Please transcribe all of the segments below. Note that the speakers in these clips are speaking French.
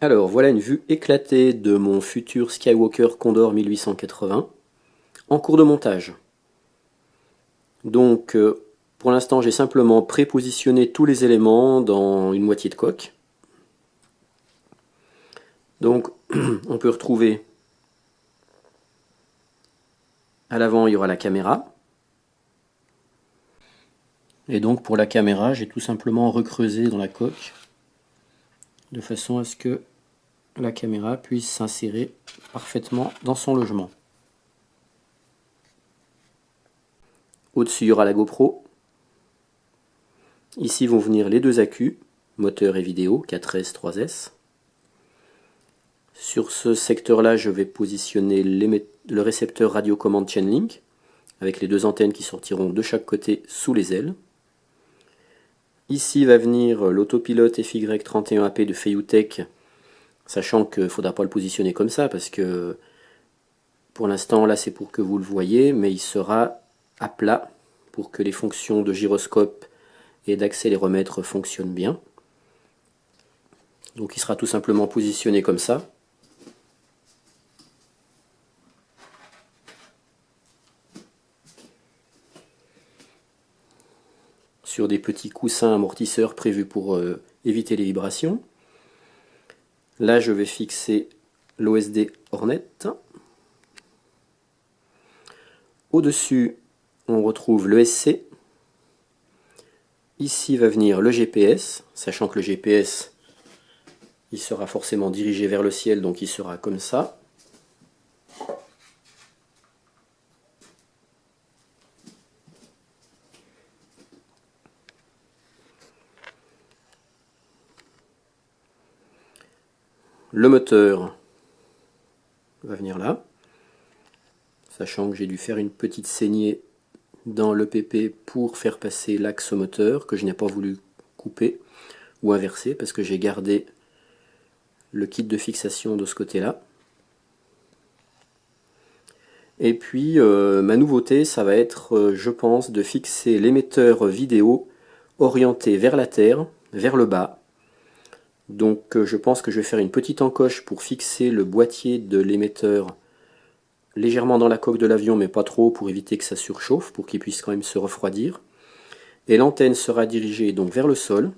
Alors voilà une vue éclatée de mon futur Skywalker Condor 1880 en cours de montage. Donc pour l'instant j'ai simplement prépositionné tous les éléments dans une moitié de coque. Donc on peut retrouver à l'avant il y aura la caméra. Et donc pour la caméra j'ai tout simplement recreusé dans la coque de façon à ce que la caméra puisse s'insérer parfaitement dans son logement. Au-dessus il y aura la GoPro. Ici vont venir les deux accus, moteur et vidéo, 4S, 3S. Sur ce secteur-là, je vais positionner le récepteur radiocommande Chainlink, avec les deux antennes qui sortiront de chaque côté sous les ailes. Ici va venir l'autopilote FY31AP de Feiyutech, sachant qu'il ne faudra pas le positionner comme ça, parce que pour l'instant, là c'est pour que vous le voyez, mais il sera à plat, pour que les fonctions de gyroscope et d'accéléromètre fonctionnent bien. Donc il sera tout simplement positionné comme ça. Sur des petits coussins amortisseurs prévus pour éviter les vibrations. Là je vais fixer l'OSD Hornet. Au-dessus on retrouve le SC. Ici va venir le GPS, sachant que le GPS il sera forcément dirigé vers le ciel, donc il sera comme ça. Le moteur va venir là, sachant que j'ai dû faire une petite saignée dans l'EPP pour faire passer l'axe moteur, que je n'ai pas voulu couper ou inverser, parce que j'ai gardé le kit de fixation de ce côté-là. Et puis ma nouveauté, ça va être, je pense, de fixer l'émetteur vidéo orienté vers la terre, vers le bas. Donc je pense que je vais faire une petite encoche pour fixer le boîtier de l'émetteur légèrement dans la coque de l'avion, mais pas trop, pour éviter que ça surchauffe, pour qu'il puisse quand même se refroidir. Et l'antenne sera dirigée donc vers le sol.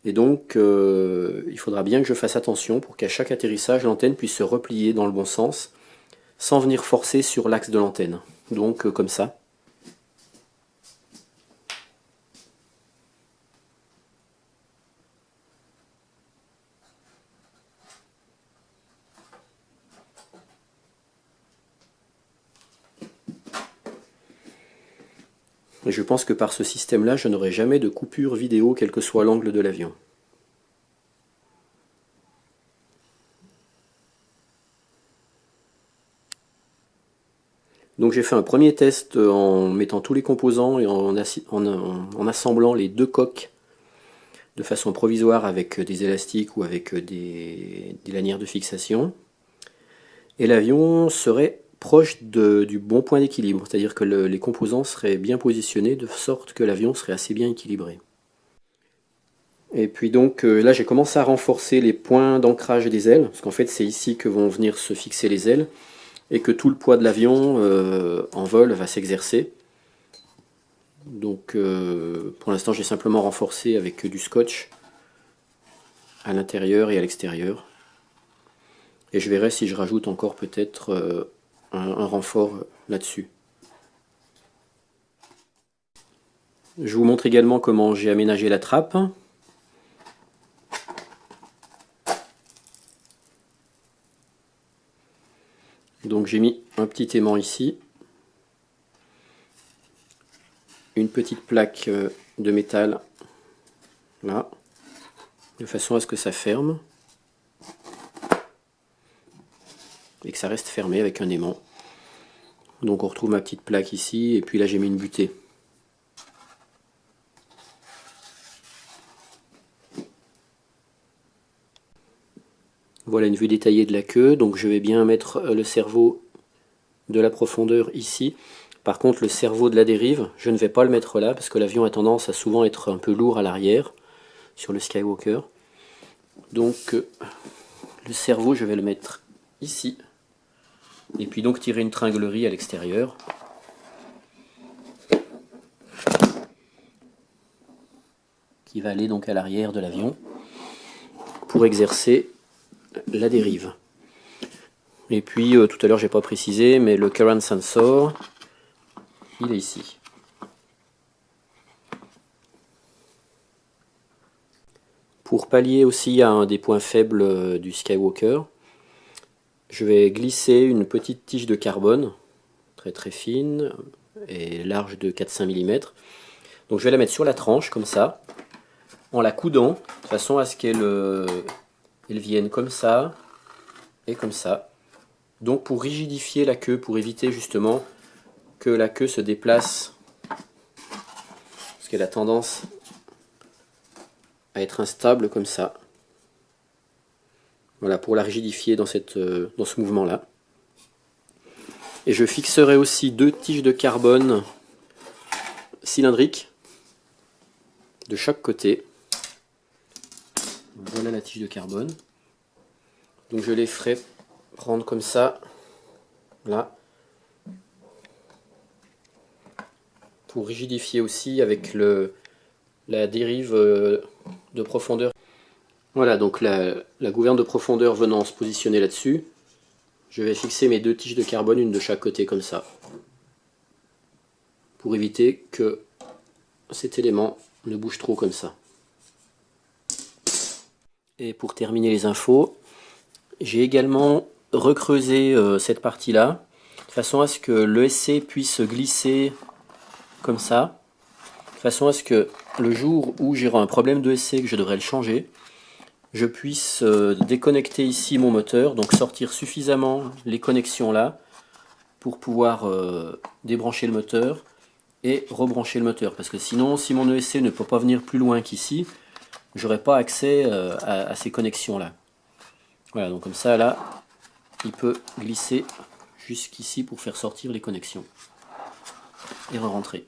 Et donc il faudra bien que je fasse attention pour qu'à chaque atterrissage, l'antenne puisse se replier dans le bon sens, sans venir forcer sur l'axe de l'antenne. Donc comme ça. Et je pense que par ce système-là, je n'aurai jamais de coupure vidéo, quel que soit l'angle de l'avion. Donc j'ai fait un premier test en mettant tous les composants et en assemblant les deux coques de façon provisoire avec des élastiques ou avec des lanières de fixation. Et l'avion serait proche du bon point d'équilibre, c'est-à-dire que les composants seraient bien positionnés de sorte que l'avion serait assez bien équilibré. Et puis donc là j'ai commencé à renforcer les points d'ancrage des ailes, parce qu'en fait c'est ici que vont venir se fixer les ailes, et que tout le poids de l'avion en vol va s'exercer. Donc pour l'instant j'ai simplement renforcé avec du scotch à l'intérieur et à l'extérieur. Et je verrai si je rajoute encore peut-être un renfort là-dessus. Je vous montre également comment j'ai aménagé la trappe. Donc j'ai mis un petit aimant ici, une petite plaque de métal là, de façon à ce que ça ferme et que ça reste fermé avec un aimant. Donc on retrouve ma petite plaque ici, et puis là j'ai mis une butée. Voilà une vue détaillée de la queue, donc je vais bien mettre le cerveau de la profondeur ici. Par contre le cerveau de la dérive, je ne vais pas le mettre là, parce que l'avion a tendance à souvent être un peu lourd à l'arrière, sur le Skywalker. Donc le cerveau, je vais le mettre ici. Et puis donc tirer une tringlerie à l'extérieur. Qui va aller donc à l'arrière de l'avion pour exercer la dérive. Et puis tout à l'heure j'ai pas précisé, mais le current sensor, il est ici. Pour pallier aussi à un des points faibles du Skywalker, je vais glisser une petite tige de carbone, très très fine et large de 4-5 mm. Donc je vais la mettre sur la tranche comme ça, en la coudant, de façon à ce qu'elle vienne comme ça et comme ça. Donc pour rigidifier la queue, pour éviter justement que la queue se déplace, parce qu'elle a tendance à être instable comme ça. Voilà, pour la rigidifier dans ce mouvement-là. Et je fixerai aussi 2 tiges de carbone cylindriques de chaque côté. Voilà la tige de carbone. Donc je les ferai prendre comme ça, là, pour rigidifier aussi avec la dérive de profondeur. Voilà, donc la gouverne de profondeur venant se positionner là-dessus, je vais fixer mes 2 tiges de carbone, une de chaque côté comme ça, pour éviter que cet élément ne bouge trop comme ça. Et pour terminer les infos, j'ai également recreusé cette partie-là, de façon à ce que l'ESC puisse glisser comme ça, de façon à ce que le jour où j'aurai un problème d'ESC, que je devrais le changer, je puisse déconnecter ici mon moteur, donc sortir suffisamment les connexions là pour pouvoir débrancher le moteur et rebrancher le moteur. Parce que sinon, si mon ESC ne peut pas venir plus loin qu'ici, j'aurai pas accès à ces connexions là. Voilà, donc comme ça là, il peut glisser jusqu'ici pour faire sortir les connexions et re-rentrer.